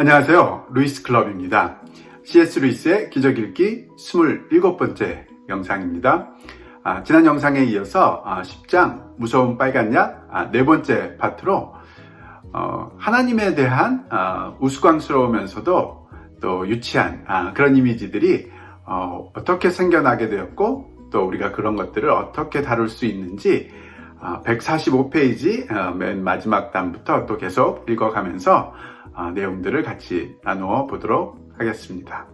안녕하세요. 루이스 클럽입니다. C.S. 루이스의 기적 읽기 27번째 영상입니다. 지난 영상에 이어서 10장 무서운 빨간 약 4번째 파트로 하나님에 대한 우스꽝스러우면서도 또 유치한 그런 이미지들이 어떻게 생겨나게 되었고 또 우리가 그런 것들을 어떻게 다룰 수 있는지 145페이지 맨 마지막 단부터 또 계속 읽어가면서 내용들을 같이 나누어 보도록 하겠습니다.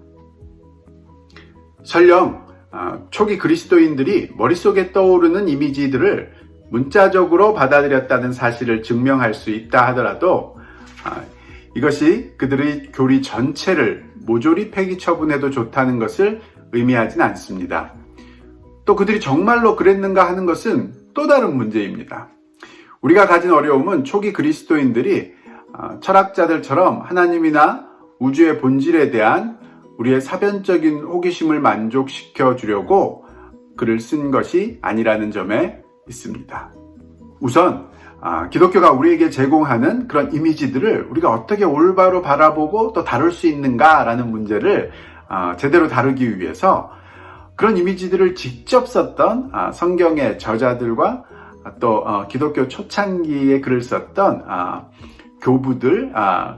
설령 초기 그리스도인들이 머릿속에 떠오르는 이미지들을 문자적으로 받아들였다는 사실을 증명할 수 있다 하더라도 이것이 그들의 교리 전체를 모조리 폐기 처분해도 좋다는 것을 의미하진 않습니다. 또 그들이 정말로 그랬는가 하는 것은 또 다른 문제입니다. 우리가 가진 어려움은 초기 그리스도인들이 철학자들처럼 하나님이나 우주의 본질에 대한 우리의 사변적인 호기심을 만족시켜 주려고 글을 쓴 것이 아니라는 점에 있습니다. 우선 기독교가 우리에게 제공하는 그런 이미지들을 우리가 어떻게 올바로 바라보고 또 다룰 수 있는가라는 문제를 제대로 다루기 위해서 그런 이미지들을 직접 썼던 성경의 저자들과 또 기독교 초창기에 글을 썼던 교부들,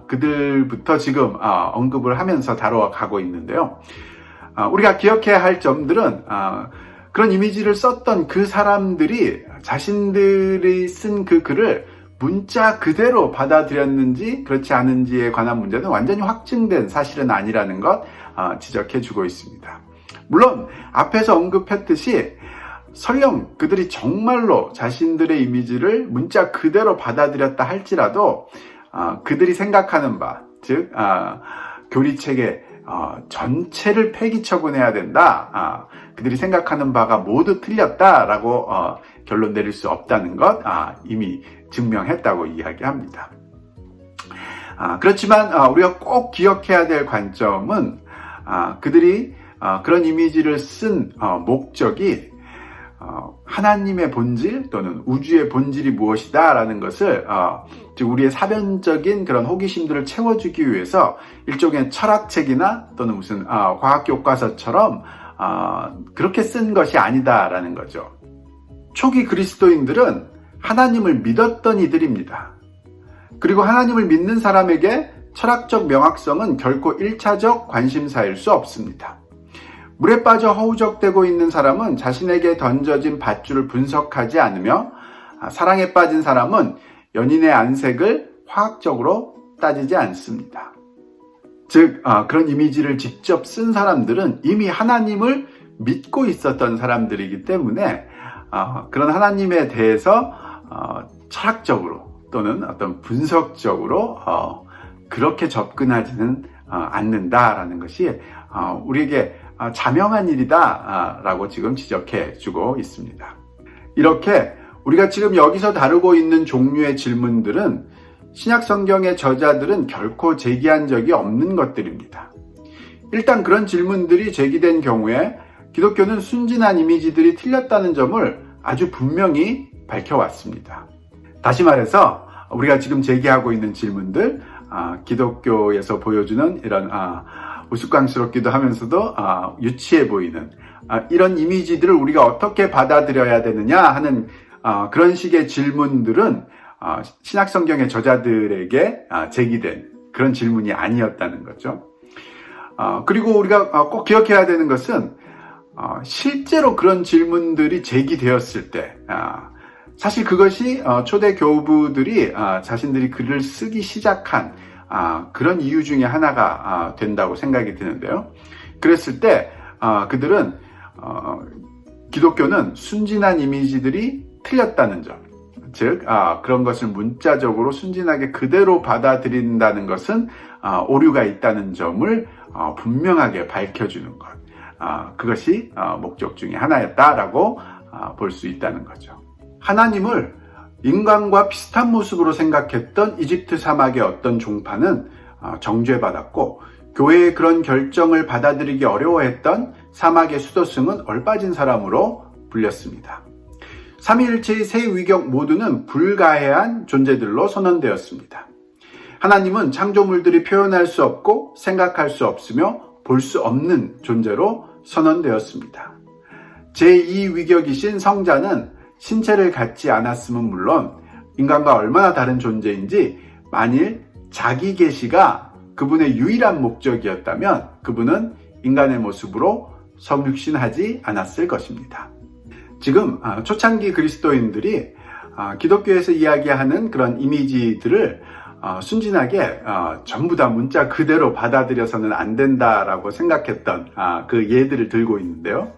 그들부터 지금 언급을 하면서 다뤄가고 있는데요. 우리가 기억해야 할 점들은 그런 이미지를 썼던 그 사람들이 자신들이 쓴 그 글을 문자 그대로 받아들였는지 그렇지 않은지에 관한 문제는 완전히 확증된 사실은 아니라는 것 지적해주고 있습니다. 물론 앞에서 언급했듯이 설령 그들이 정말로 자신들의 이미지를 문자 그대로 받아들였다 할지라도 그들이 생각하는 바, 즉 교리체계 전체를 폐기 처분해야 된다. 그들이 생각하는 바가 모두 틀렸다라고 결론 내릴 수 없다는 것 이미 증명했다고 이야기합니다. 그렇지만 우리가 꼭 기억해야 될 관점은 그들이 그런 이미지를 쓴 목적이 하나님의 본질 또는 우주의 본질이 무엇이다 라는 것을 즉 우리의 사변적인 그런 호기심들을 채워주기 위해서 일종의 철학책이나 또는 무슨 과학교과서처럼 그렇게 쓴 것이 아니다 라는 거죠. 초기 그리스도인들은 하나님을 믿었던 이들입니다. 그리고 하나님을 믿는 사람에게 철학적 명확성은 결코 1차적 관심사일 수 없습니다. 물에 빠져 허우적대고 있는 사람은 자신에게 던져진 밧줄을 분석하지 않으며 사랑에 빠진 사람은 연인의 안색을 화학적으로 따지지 않습니다. 즉 그런 이미지를 직접 쓴 사람들은 이미 하나님을 믿고 있었던 사람들이기 때문에 그런 하나님에 대해서 철학적으로 또는 어떤 분석적으로 그렇게 접근하지는 않는다라는 것이 우리에게 자명한 일이다 라고 지금 지적해 주고 있습니다. 이렇게 우리가 지금 여기서 다루고 있는 종류의 질문들은 신약 성경의 저자들은 결코 제기한 적이 없는 것들입니다. 일단 그런 질문들이 제기된 경우에 기독교는 순진한 이미지들이 틀렸다는 점을 아주 분명히 밝혀왔습니다. 다시 말해서 우리가 지금 제기하고 있는 질문들, 기독교에서 보여주는 이런 우스꽝스럽기도 하면서도 유치해 보이는 이런 이미지들을 우리가 어떻게 받아들여야 되느냐 하는 그런 식의 질문들은 신약 성경의 저자들에게 제기된 그런 질문이 아니었다는 거죠. 그리고 우리가 꼭 기억해야 되는 것은 실제로 그런 질문들이 제기되었을 때 사실 그것이 초대 교부들이 자신들이 글을 쓰기 시작한 그런 이유 중에 하나가 된다고 생각이 드는데요. 그랬을 때 그들은 기독교는 순진한 이미지들이 틀렸다는 점, 즉 그런 것을 문자적으로 순진하게 그대로 받아들인다는 것은 오류가 있다는 점을 분명하게 밝혀주는 것, 그것이 목적 중에 하나였다라고 볼 수 있다는 거죠. 하나님을 인간과 비슷한 모습으로 생각했던 이집트 사막의 어떤 종파는 정죄받았고 교회의 그런 결정을 받아들이기 어려워했던 사막의 수도승은 얼빠진 사람으로 불렸습니다. 삼위일체의 세 위격 모두는 불가해한 존재들로 선언되었습니다. 하나님은 창조물들이 표현할 수 없고 생각할 수 없으며 볼 수 없는 존재로 선언되었습니다. 제2위격이신 성자는 신체를 갖지 않았음은 물론 인간과 얼마나 다른 존재인지 만일 자기 계시가 그분의 유일한 목적이었다면 그분은 인간의 모습으로 성육신하지 않았을 것입니다. 지금 초창기 그리스도인들이 기독교에서 이야기하는 그런 이미지들을 순진하게 전부 다 문자 그대로 받아들여서는 안 된다라고 생각했던 그 예들을 들고 있는데요.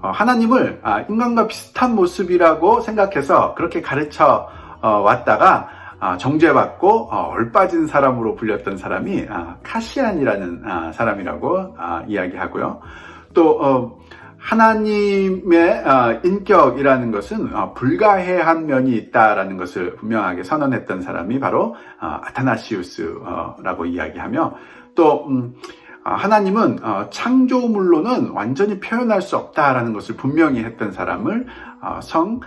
하나님을 인간과 비슷한 모습이라고 생각해서 그렇게 가르쳐 왔다가 정죄받고 얼빠진 사람으로 불렸던 사람이 카시안이라는 사람이라고 이야기하고요. 또 하나님의 인격이라는 것은 불가해한 면이 있다라는 것을 분명하게 선언했던 사람이 바로 아타나시우스라고 이야기하며 또 하나님은 창조물로는 완전히 표현할 수 없다라는 것을 분명히 했던 사람을 성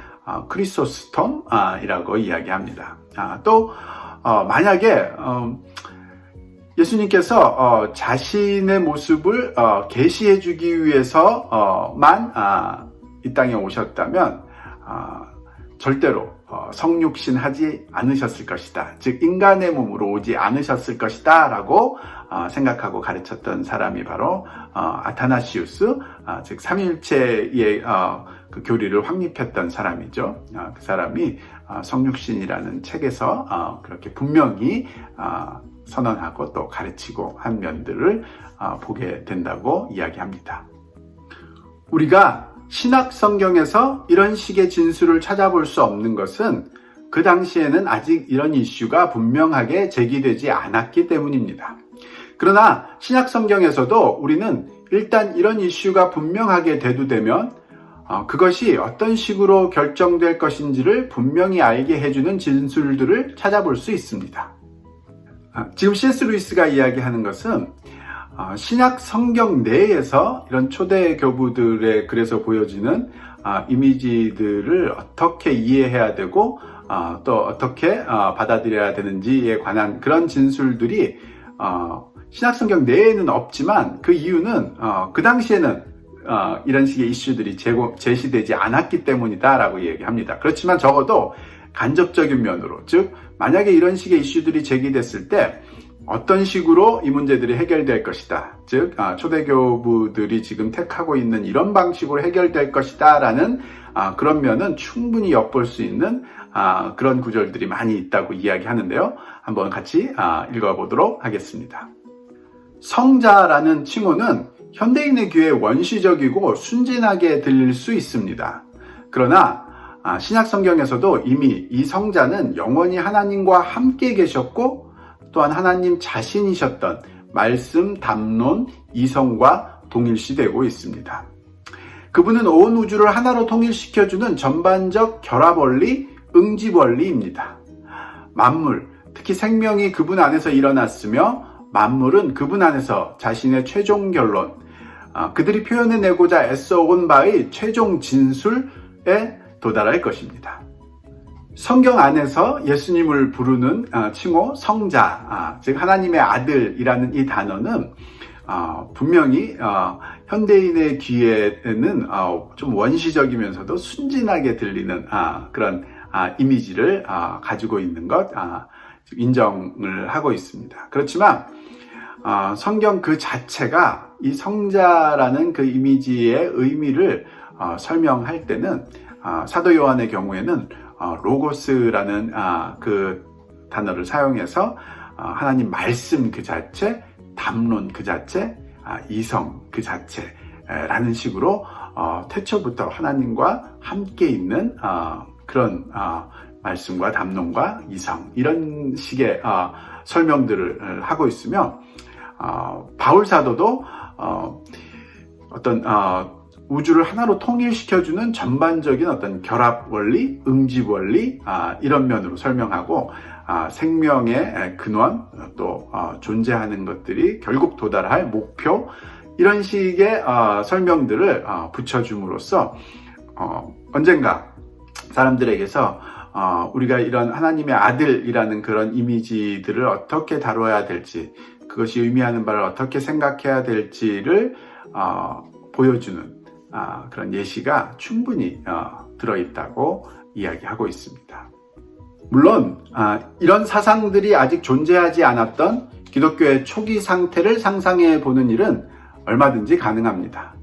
크리소스톰이라고 이야기합니다. 또 만약에 예수님께서 자신의 모습을 계시해 주기 위해서만 이 땅에 오셨다면 절대로 성육신하지 않으셨을 것이다. 즉 인간의 몸으로 오지 않으셨을 것이다 라고 생각하고 가르쳤던 사람이 바로 아타나시우스, 즉 삼위일체의 그 교리를 확립했던 사람이죠. 그 사람이 성육신이라는 책에서 그렇게 분명히 선언하고 또 가르치고 한 면들을 보게 된다고 이야기합니다. 우리가 신약 성경에서 이런 식의 진술을 찾아볼 수 없는 것은 그 당시에는 아직 이런 이슈가 분명하게 제기되지 않았기 때문입니다. 그러나 신약 성경에서도 우리는 일단 이런 이슈가 분명하게 대두되면 그것이 어떤 식으로 결정될 것인지를 분명히 알게 해주는 진술들을 찾아볼 수 있습니다. 지금 C.S. 루이스가 이야기하는 것은 신약 성경 내에서 이런 초대 교부들의 글에서 보여지는 이미지들을 어떻게 이해해야 되고 또 어떻게 받아들여야 되는지에 관한 그런 진술들이 신약 성경 내에는 없지만 그 이유는 그 당시에는 이런 식의 이슈들이 제시되지 않았기 때문이다라고 얘기합니다. 그렇지만 적어도 간접적인 면으로, 즉 만약에 이런 식의 이슈들이 제기됐을 때 어떤 식으로 이 문제들이 해결될 것이다. 즉 초대교부들이 지금 택하고 있는 이런 방식으로 해결될 것이다 라는 그런 면은 충분히 엿볼 수 있는 그런 구절들이 많이 있다고 이야기하는데요. 한번 같이 읽어보도록 하겠습니다. 성자라는 칭호는 현대인의 귀에 원시적이고 순진하게 들릴 수 있습니다. 그러나 신약 성경에서도 이미 이 성자는 영원히 하나님과 함께 계셨고 또한 하나님 자신이셨던 말씀, 담론, 이성과 동일시되고 있습니다. 그분은 온 우주를 하나로 통일시켜주는 전반적 결합원리, 응집원리입니다. 만물, 특히 생명이 그분 안에서 일어났으며 만물은 그분 안에서 자신의 최종 결론, 그들이 표현해내고자 애써온 바의 최종 진술에 도달할 것입니다. 성경 안에서 예수님을 부르는 칭호 성자, 즉 하나님의 아들이라는 이 단어는 분명히 현대인의 귀에는 좀 원시적이면서도 순진하게 들리는 그런 이미지를 가지고 있는 것 인정을 하고 있습니다. 그렇지만 성경 그 자체가 이 성자라는 그 이미지의 의미를 설명할 때는 사도 요한의 경우에는 로고스라는 그 단어를 사용해서 하나님 말씀 그 자체, 담론 그 자체, 이성 그 자체라는 식으로 태초부터 하나님과 함께 있는 그런 말씀과 담론과 이성 이런 식의 설명들을 하고 있으며 바울 사도도 어떤 우주를 하나로 통일시켜주는 전반적인 어떤 결합 원리, 응집 원리 이런 면으로 설명하고 생명의 근원 또 존재하는 것들이 결국 도달할 목표 이런 식의 설명들을 붙여줌으로써 언젠가 사람들에게서 우리가 이런 하나님의 아들이라는 그런 이미지들을 어떻게 다뤄야 될지, 그것이 의미하는 바를 어떻게 생각해야 될지를 보여주는 그런 예시가 충분히 들어있다고 이야기하고 있습니다. 물론 이런 사상들이 아직 존재하지 않았던 기독교의 초기 상태를 상상해 보는 일은 얼마든지 가능합니다.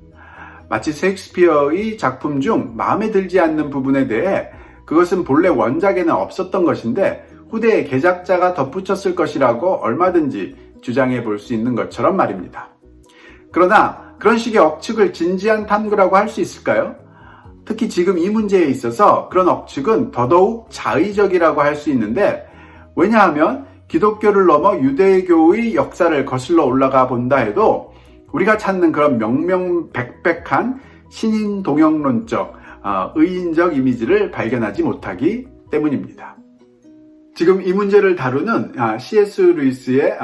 마치 셰익스피어의 작품 중 마음에 들지 않는 부분에 대해 그것은 본래 원작에는 없었던 것인데 후대에 개작자가 덧붙였을 것이라고 얼마든지 주장해 볼 수 있는 것처럼 말입니다. 그러나 그런 식의 억측을 진지한 탐구라고 할 수 있을까요? 특히 지금 이 문제에 있어서 그런 억측은 더더욱 자의적이라고 할 수 있는데, 왜냐하면 기독교를 넘어 유대교의 역사를 거슬러 올라가 본다 해도 우리가 찾는 그런 명명백백한 신인 동역론적, 의인적 이미지를 발견하지 못하기 때문입니다. 지금 이 문제를 다루는 C.S. 루이스의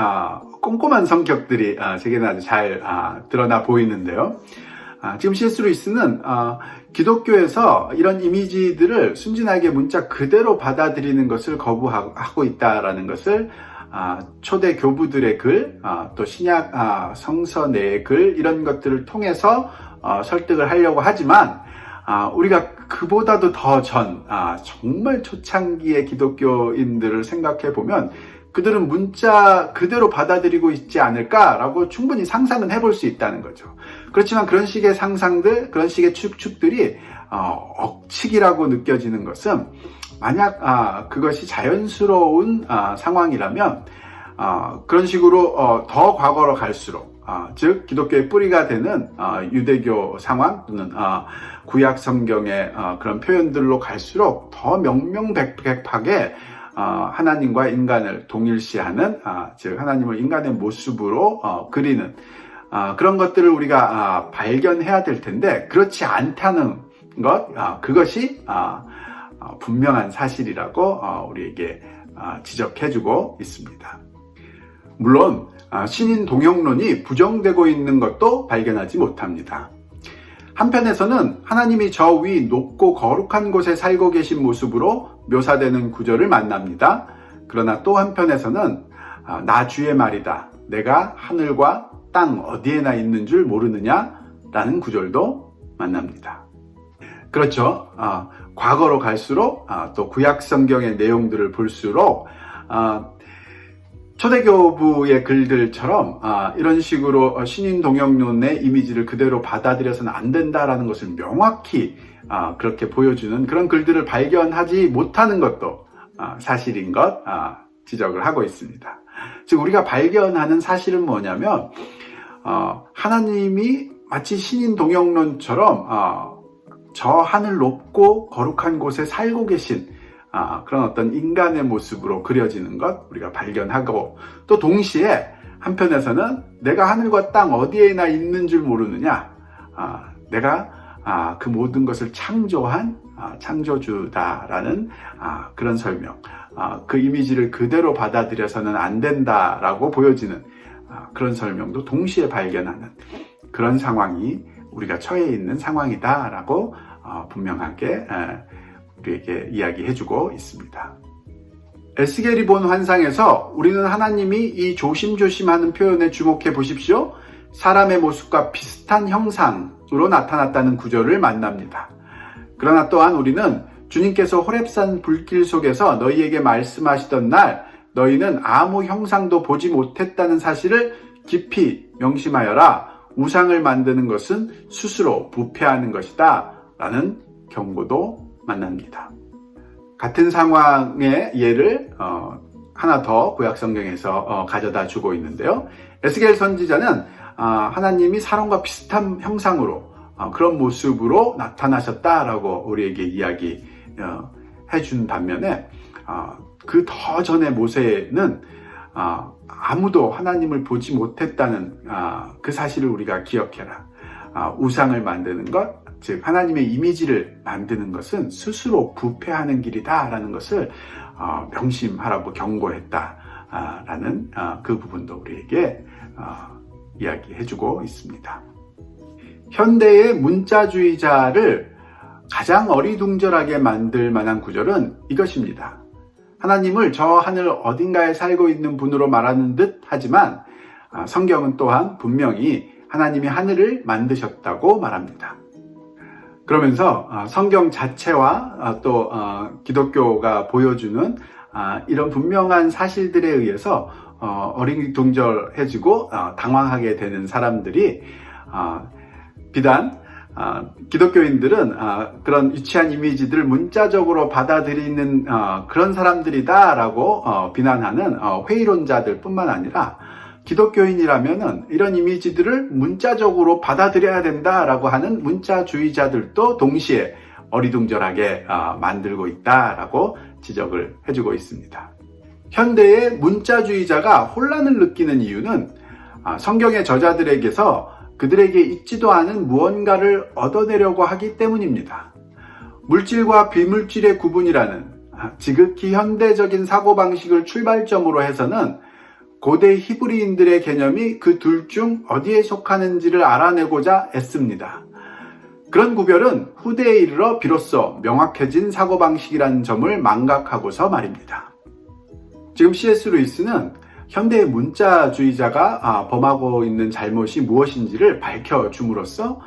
꼼꼼한 성격들이 제게는 아주 잘 드러나 보이는데요. 지금 C.S. 루이스는 기독교에서 이런 이미지들을 순진하게 문자 그대로 받아들이는 것을 거부하고 있다는 것을 초대 교부들의 글, 또 신약 성서 내의 글, 이런 것들을 통해서 설득을 하려고 하지만 우리가 그보다도 더 정말 초창기의 기독교인들을 생각해 보면 그들은 문자 그대로 받아들이고 있지 않을까라고 충분히 상상은 해볼 수 있다는 거죠. 그렇지만 그런 식의 상상들, 그런 식의 추측들이 억측이라고 느껴지는 것은, 만약 그것이 자연스러운 상황이라면 그런 식으로 더 과거로 갈수록, 즉 기독교의 뿌리가 되는 유대교 상황 또는 구약 성경의 그런 표현들로 갈수록 더 명명백백하게 하나님과 인간을 동일시하는, 즉 하나님을 인간의 모습으로 그리는 그런 것들을 우리가 발견해야 될 텐데, 그렇지 않다는 것, 그것이 분명한 사실이라고 우리에게 지적해주고 있습니다. 물론 신인 동역론이 부정되고 있는 것도 발견하지 못합니다. 한편에서는 하나님이 저 위 높고 거룩한 곳에 살고 계신 모습으로 묘사되는 구절을 만납니다. 그러나 또 한편에서는 나 주의 말이다, 내가 하늘과 땅 어디에나 있는 줄 모르느냐 라는 구절도 만납니다. 그렇죠. 과거로 갈수록 또 구약 성경의 내용들을 볼수록 초대교부의 글들처럼 이런 식으로 신인 동역론의 이미지를 그대로 받아들여서는 안 된다라는 것을 명확히 그렇게 보여주는 그런 글들을 발견하지 못하는 것도 사실인 것 지적을 하고 있습니다. 즉 우리가 발견하는 사실은 뭐냐면, 하나님이 마치 신인 동역론처럼 저 하늘 높고 거룩한 곳에 살고 계신 그런 어떤 인간의 모습으로 그려지는 것 우리가 발견하고, 또 동시에 한편에서는 내가 하늘과 땅 어디에나 있는 줄 모르느냐, 내가 그 모든 것을 창조한 창조주다라는 그런 설명, 그 이미지를 그대로 받아들여서는 안 된다라고 보여지는 그런 설명도 동시에 발견하는 그런 상황이 우리가 처해 있는 상황이다라고 분명하게 우리에게 이야기해주고 있습니다. 에스겔이 본 환상에서 우리는 하나님이 이 조심조심하는 표현에 주목해 보십시오. 사람의 모습과 비슷한 형상으로 나타났다는 구절을 만납니다. 그러나 또한 우리는 주님께서 호렙산 불길 속에서 너희에게 말씀하시던 날 너희는 아무 형상도 보지 못했다는 사실을 깊이 명심하여라. 우상을 만드는 것은 스스로 부패하는 것이다 라는 경고도 만납니다. 같은 상황의 예를 하나 더 구약 성경에서 가져다 주고 있는데요. 에스겔 선지자는 하나님이 사람과 비슷한 형상으로 그런 모습으로 나타나셨다라고 우리에게 이야기해 준 반면에 그 더 전에 모세는 아무도 하나님을 보지 못했다는 그 사실을 우리가 기억해라. 우상을 만드는 것, 즉 하나님의 이미지를 만드는 것은 스스로 부패하는 길이다 라는 것을 명심하라고 경고했다라는 그 부분도 우리에게 이야기해주고 있습니다. 현대의 문자주의자를 가장 어리둥절하게 만들 만한 구절은 이것입니다. 하나님을 저 하늘 어딘가에 살고 있는 분으로 말하는 듯 하지만 성경은 또한 분명히 하나님이 하늘을 만드셨다고 말합니다. 그러면서 성경 자체와 또 기독교가 보여주는 이런 분명한 사실들에 의해서 어리둥절해지고 당황하게 되는 사람들이 비단 기독교인들은 그런 유치한 이미지들을 문자적으로 받아들이는 그런 사람들이다 라고 비난하는 회의론자들 뿐만 아니라 기독교인이라면 이런 이미지들을 문자적으로 받아들여야 된다라고 하는 문자주의자들도 동시에 어리둥절하게 만들고 있다라고 지적을 해주고 있습니다. 현대의 문자주의자가 혼란을 느끼는 이유는 성경의 저자들에게서 그들에게 있지도 않은 무언가를 얻어내려고 하기 때문입니다. 물질과 비물질의 구분이라는 지극히 현대적인 사고방식을 출발점으로 해서는 고대 히브리인들의 개념이 그 둘 중 어디에 속하는지를 알아내고자 애씁니다. 그런 구별은 후대에 이르러 비로소 명확해진 사고방식이라는 점을 망각하고서 말입니다. 지금 C.S. 루이스는 현대의 문자주의자가 범하고 있는 잘못이 무엇인지를 밝혀줌으로써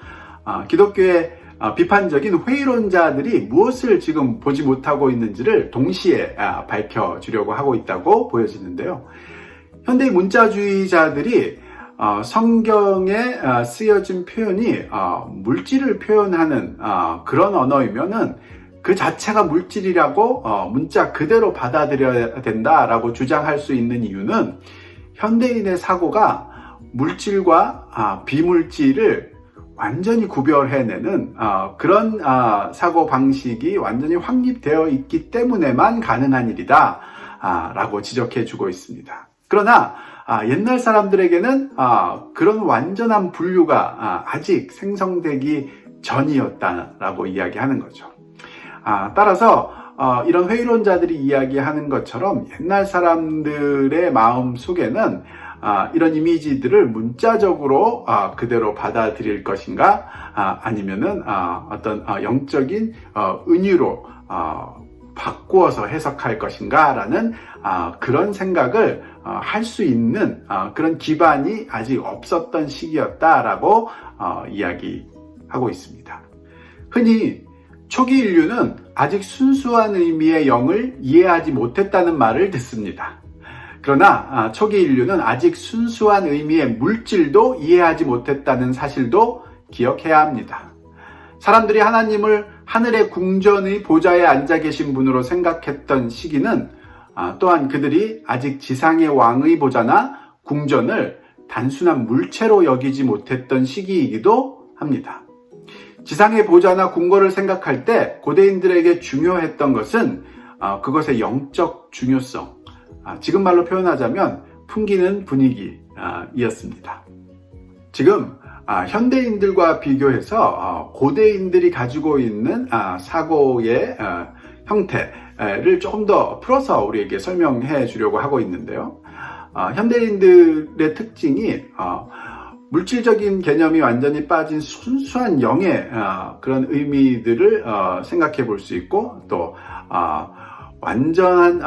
기독교의 비판적인 회의론자들이 무엇을 지금 보지 못하고 있는지를 동시에 밝혀주려고 하고 있다고 보여지는데요. 현대의 문자주의자들이 성경에 쓰여진 표현이 물질을 표현하는 그런 언어이면은 그 자체가 물질이라고 문자 그대로 받아들여야 된다라고 주장할 수 있는 이유는 현대인의 사고가 물질과 비물질을 완전히 구별해내는 그런 사고 방식이 완전히 확립되어 있기 때문에만 가능한 일이다 라고 지적해주고 있습니다. 그러나 옛날 사람들에게는 그런 완전한 분류가 아직 생성되기 전이었다라고 이야기하는 거죠. 따라서 이런 회의론자들이 이야기하는 것처럼 옛날 사람들의 마음 속에는 이런 이미지들을 문자적으로 그대로 받아들일 것인가 아니면은 어떤 영적인 은유로 바꾸어서 해석할 것인가 라는 그런 생각을 할 수 있는 그런 기반이 아직 없었던 시기였다라고 이야기하고 있습니다. 흔히 초기 인류는 아직 순수한 의미의 영을 이해하지 못했다는 말을 듣습니다. 그러나 초기 인류는 아직 순수한 의미의 물질도 이해하지 못했다는 사실도 기억해야 합니다. 사람들이 하나님을 하늘의 궁전의 보좌에 앉아 계신 분으로 생각했던 시기는 또한 그들이 아직 지상의 왕의 보좌나 궁전을 단순한 물체로 여기지 못했던 시기이기도 합니다. 지상의 보좌나 궁궐을 생각할 때 고대인들에게 중요했던 것은 그것의 영적 중요성, 지금 말로 표현하자면 풍기는 분위기였습니다. 지금 현대인들과 비교해서 고대인들이 가지고 있는 사고의 형태를 조금 더 풀어서 우리에게 설명해 주려고 하고 있는데요. 현대인들의 특징이 물질적인 개념이 완전히 빠진 순수한 영의 그런 의미들을 생각해 볼 수 있고 또 완전한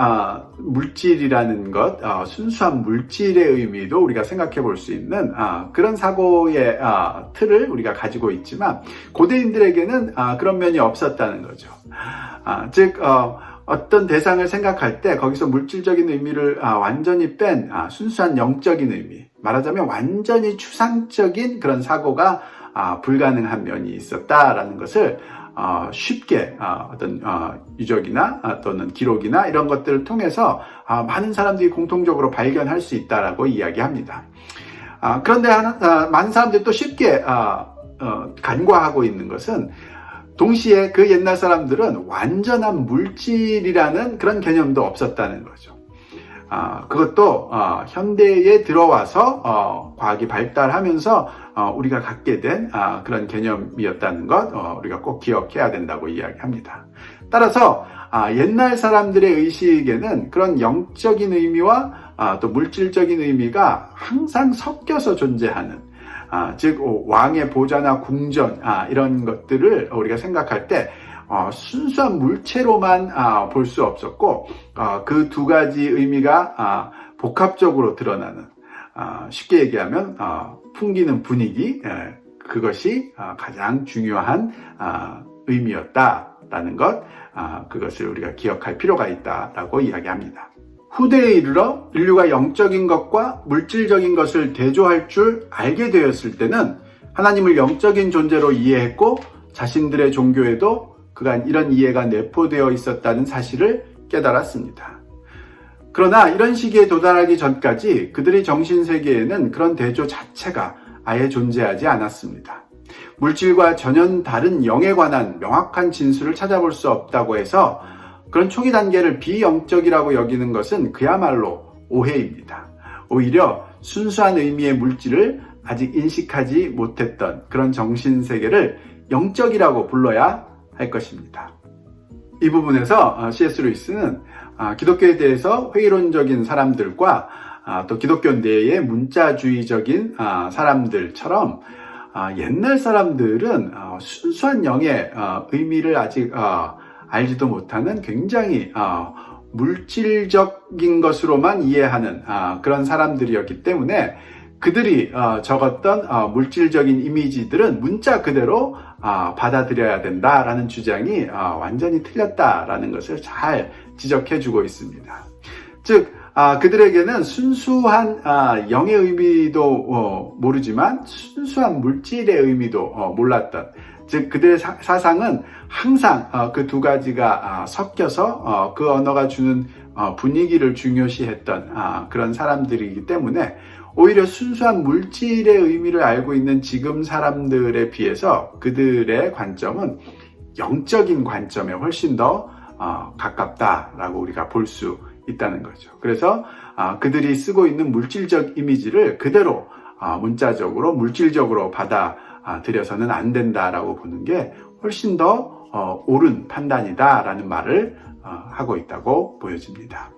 물질이라는 것, 순수한 물질의 의미도 우리가 생각해 볼 수 있는 그런 사고의 틀을 우리가 가지고 있지만 고대인들에게는 그런 면이 없었다는 거죠. 즉 어떤 대상을 생각할 때 거기서 물질적인 의미를 완전히 뺀 순수한 영적인 의미, 말하자면 완전히 추상적인 그런 사고가 불가능한 면이 있었다라는 것을 쉽게 어떤 유적이나 또는 기록이나 이런 것들을 통해서 많은 사람들이 공통적으로 발견할 수 있다라고 이야기합니다. 그런데 많은 사람들이 또 쉽게 간과하고 있는 것은 동시에 그 옛날 사람들은 완전한 물질이라는 그런 개념도 없었다는 거죠. 그것도 현대에 들어와서 과학이 발달하면서 우리가 갖게 된 그런 개념이었다는 것 우리가 꼭 기억해야 된다고 이야기합니다. 따라서 옛날 사람들의 의식에는 그런 영적인 의미와 또 물질적인 의미가 항상 섞여서 존재하는 즉 왕의 보좌나 궁전 이런 것들을 우리가 생각할 때 순수한 물체로만 볼 수 없었고 그 두 가지 의미가 복합적으로 드러나는, 쉽게 얘기하면 풍기는 분위기, 그것이 가장 중요한 의미였다라는 것, 그것을 우리가 기억할 필요가 있다라고 이야기합니다. 후대에 이르러 인류가 영적인 것과 물질적인 것을 대조할 줄 알게 되었을 때는 하나님을 영적인 존재로 이해했고 자신들의 종교에도 그간 이런 이해가 내포되어 있었다는 사실을 깨달았습니다. 그러나 이런 시기에 도달하기 전까지 그들의 정신세계에는 그런 대조 자체가 아예 존재하지 않았습니다. 물질과 전혀 다른 영에 관한 명확한 진술을 찾아볼 수 없다고 해서 그런 초기 단계를 비영적이라고 여기는 것은 그야말로 오해입니다. 오히려 순수한 의미의 물질을 아직 인식하지 못했던 그런 정신세계를 영적이라고 불러야 할 것입니다. 이 부분에서 C.S. 루이스는 기독교에 대해서 회의론적인 사람들과 또 기독교 내의 문자주의적인 사람들처럼 옛날 사람들은 순수한 영의 의미를 아직 알지도 못하는 굉장히 물질적인 것으로만 이해하는 그런 사람들이었기 때문에 그들이 적었던 물질적인 이미지들은 문자 그대로 받아들여야 된다라는 주장이 완전히 틀렸다라는 것을 잘 지적해주고 있습니다. 즉 그들에게는 순수한 영의 의미도 모르지만 순수한 물질의 의미도 몰랐던, 즉 그들의 사상은 항상 그 두 가지가 섞여서 그 언어가 주는 분위기를 중요시했던 그런 사람들이기 때문에 오히려 순수한 물질의 의미를 알고 있는 지금 사람들에 비해서 그들의 관점은 영적인 관점에 훨씬 더 가깝다라고 우리가 볼 수 있다는 거죠. 그래서 그들이 쓰고 있는 물질적 이미지를 그대로 문자적으로 물질적으로 받아들여서는 안 된다라고 보는 게 훨씬 더 옳은 판단이다라는 말을 하고 있다고 보여집니다.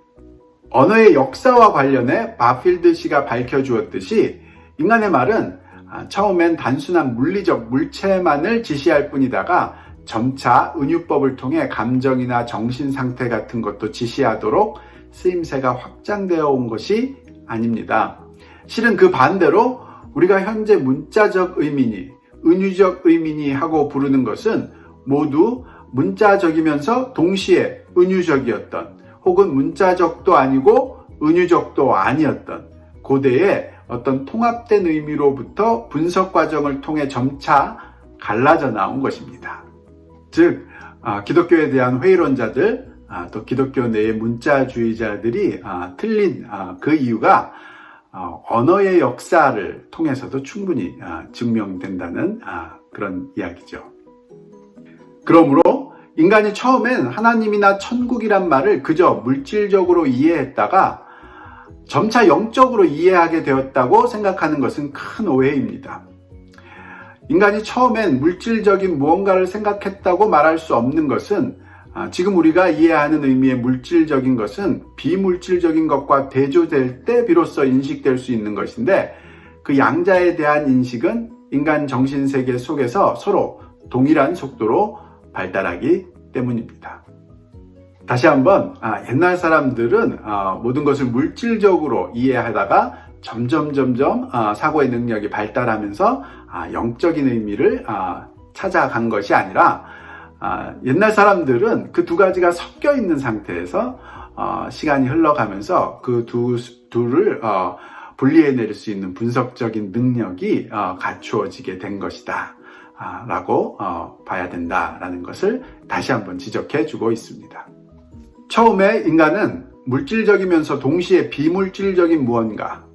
언어의 역사와 관련해 바필드 씨가 밝혀주었듯이 인간의 말은 처음엔 단순한 물리적 물체만을 지시할 뿐이다가 점차 은유법을 통해 감정이나 정신 상태 같은 것도 지시하도록 쓰임새가 확장되어 온 것이 아닙니다. 실은 그 반대로 우리가 현재 문자적 의미니 은유적 의미니 하고 부르는 것은 모두 문자적이면서 동시에 은유적이었던, 혹은 문자적도 아니고 은유적도 아니었던 고대의 어떤 통합된 의미로부터 분석 과정을 통해 점차 갈라져 나온 것입니다. 즉 기독교에 대한 회의론자들, 또 기독교 내의 문자주의자들이 틀린 그 이유가 언어의 역사를 통해서도 충분히 증명된다는 그런 이야기죠. 그러므로 인간이 처음엔 하나님이나 천국이란 말을 그저 물질적으로 이해했다가 점차 영적으로 이해하게 되었다고 생각하는 것은 큰 오해입니다. 인간이 처음엔 물질적인 무언가를 생각했다고 말할 수 없는 것은 지금 우리가 이해하는 의미의 물질적인 것은 비물질적인 것과 대조될 때 비로소 인식될 수 있는 것인데, 그 양자에 대한 인식은 인간 정신세계 속에서 서로 동일한 속도로 발달하기 때문입니다. 다시 한번 옛날 사람들은 모든 것을 물질적으로 이해하다가 점점 사고의 능력이 발달하면서 영적인 의미를 찾아간 것이 아니라 옛날 사람들은 그 두 가지가 섞여 있는 상태에서 시간이 흘러가면서 그 둘을 분리해낼 수 있는 분석적인 능력이 갖추어지게 된 것이다 라고 봐야 된다라는 것을 다시 한번 지적해 주고 있습니다. 처음에 인간은 물질적이면서 동시에 비물질적인 무언가,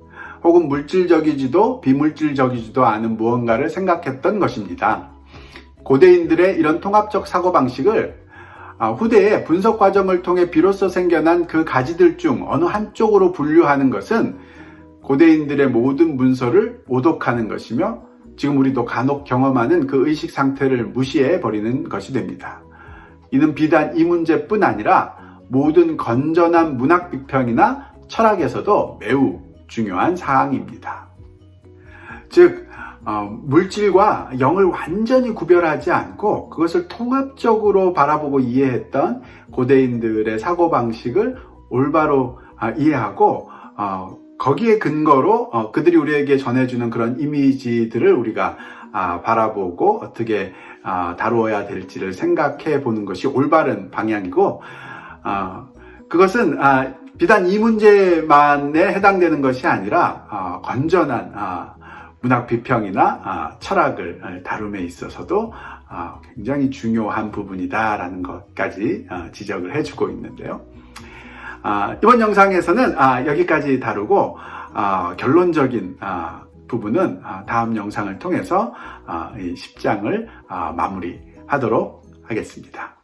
혹은 물질적이지도 비물질적이지도 않은 무언가를 생각했던 것입니다. 고대인들의 이런 통합적 사고방식을 후대의 분석 과정을 통해 비로소 생겨난 그 가지들 중 어느 한쪽으로 분류하는 것은 고대인들의 모든 문서를 오독하는 것이며, 지금 우리도 간혹 경험하는 그 의식 상태를 무시해 버리는 것이 됩니다. 이는 비단 이 문제뿐 아니라 모든 건전한 문학 비평이나 철학에서도 매우 중요한 사항입니다. 즉 물질과 영을 완전히 구별하지 않고 그것을 통합적으로 바라보고 이해했던 고대인들의 사고방식을 올바로 이해하고 거기에 근거로 그들이 우리에게 전해주는 그런 이미지들을 우리가 바라보고 어떻게 다루어야 될지를 생각해 보는 것이 올바른 방향이고, 그것은 비단 이 문제만에 해당되는 것이 아니라 건전한 문학 비평이나 철학을 다룸에 있어서도 굉장히 중요한 부분이다라는 것까지 지적을 해주고 있는데요. 이번 영상에서는 여기까지 다루고 결론적인 부분은 다음 영상을 통해서 이 10장을 마무리하도록 하겠습니다.